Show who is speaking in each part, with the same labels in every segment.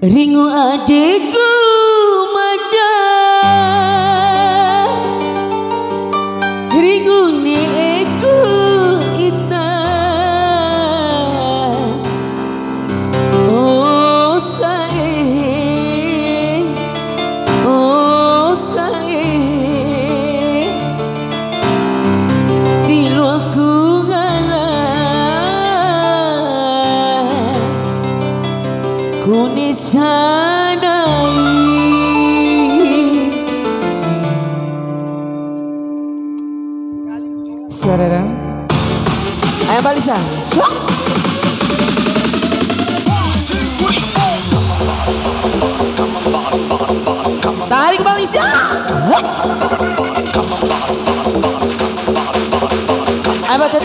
Speaker 1: Ringu adikku mada, ringu neku ita. Oh sae, oh sae, tilu aku ngalah kuni sanai. Sarara ayo balisan tarik balisan ayo baca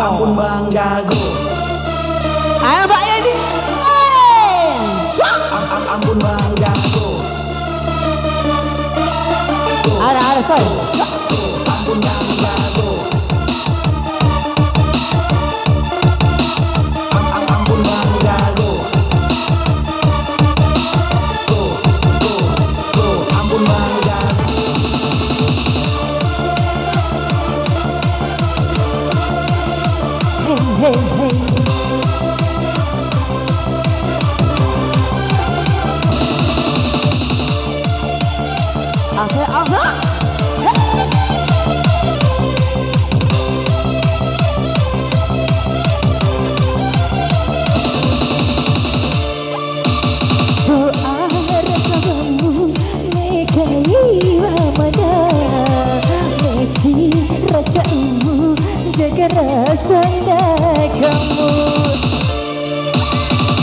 Speaker 2: Ampun bang jago.
Speaker 1: ayo Mbak Yani.
Speaker 2: Ampun bang jago.
Speaker 1: Ada say.
Speaker 2: Ampun bang jago. Ampun bang jago. Ampun bang jago.
Speaker 1: Hey hey. Asa. Doa rasamu nekai mana, meci rajamu jaga rasa kamu.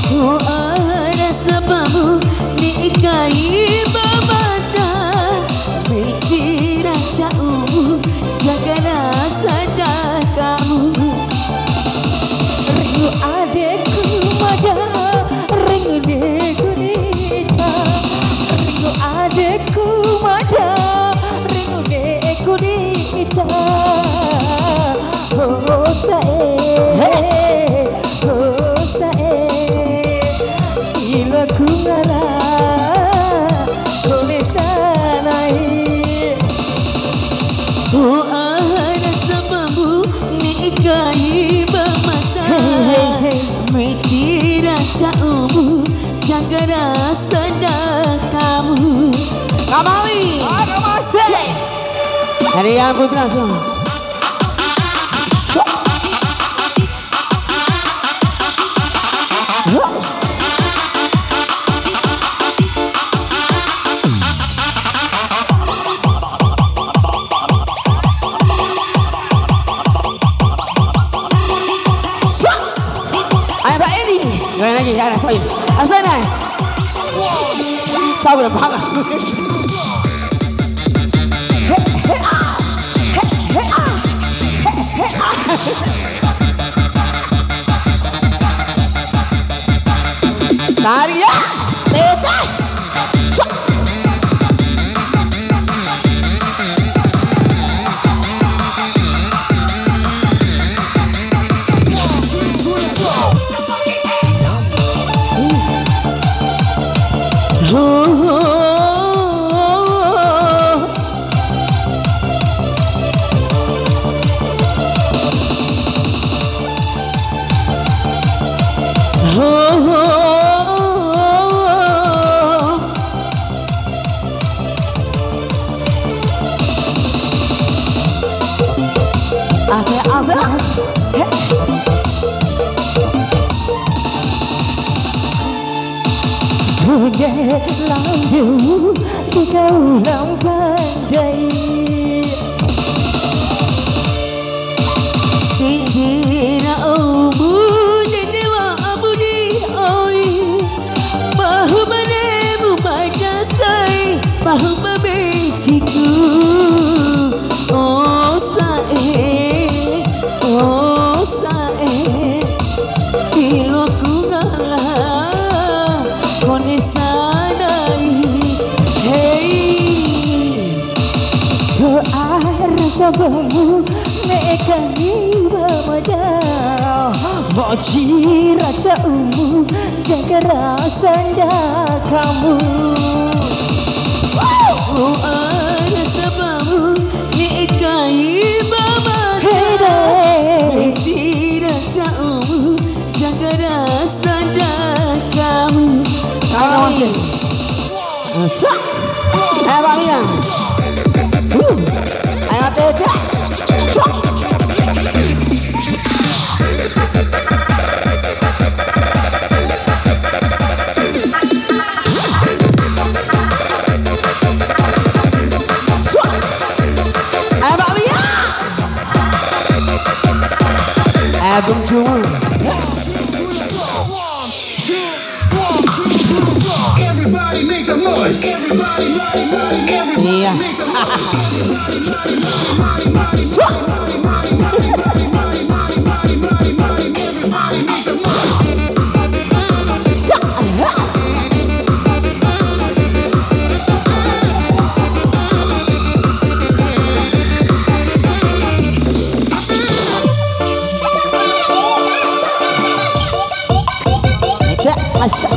Speaker 1: Doa rasamu nekai mana, meci rajamu jaga rasa kamu. Rindu adikku mada, rindu neku nita. Rindu adikku mada, rindu neku nita. Oh sae, oh sae, ila ku ngalah kone sanai. Oh ada sebabmu nikai bermata, meci rajamu jaga rasa kamu. Kamali, kamase. Dari yang putra semua. Goyang lagi, ada soin. Asal naik. Saba dah faham. Tarik ya. Tetai. Landu di kau lang pandai. Nikahi bermodal Moji raja umum jaga rasa kamu. Ada sebabmu nikahi bermodal Moji raja umum jaga rasa kamu. Kamu masih Ayo Bang Yang Ayo Tega Ayo Bang Yang Ayo Zhumu
Speaker 2: Everybody make some noise. Everybody
Speaker 1: Iya. Masya.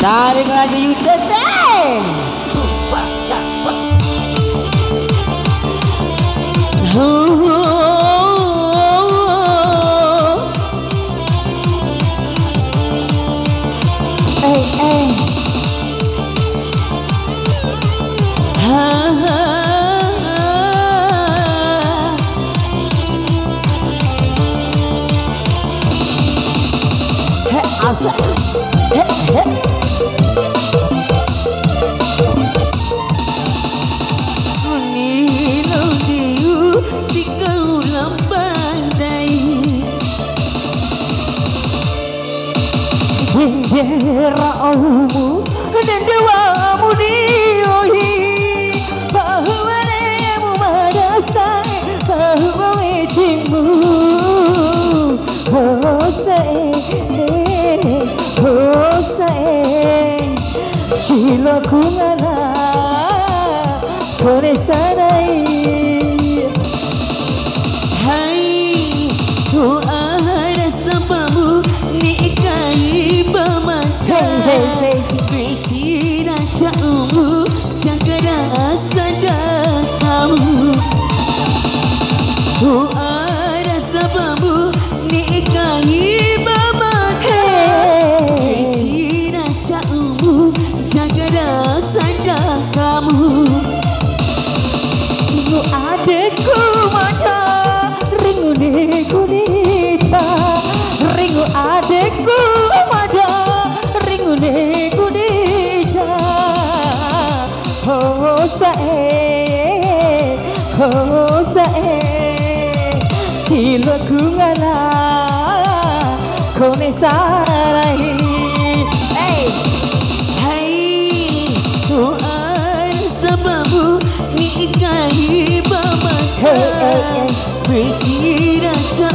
Speaker 1: Tarik lagi Yuda Teng. Asa. Benderamu dan dewamu diuhi bahwa nemu madasai bahwa wejingmu hosai Cila kungana kore sanai Hai tu ada sebabmu nikahi bermata Beci raja umum jaga rasa kamu Tu ada sebabmu nikahi bermata Beci raja umum jaga rasa kamu Ringu adekku mata Ringu negunita Ringu adekku mata Ringu negunita Hosae Tila kungala Kone sarai Hey Tu ada sebabmu nikahi bermata Beci raja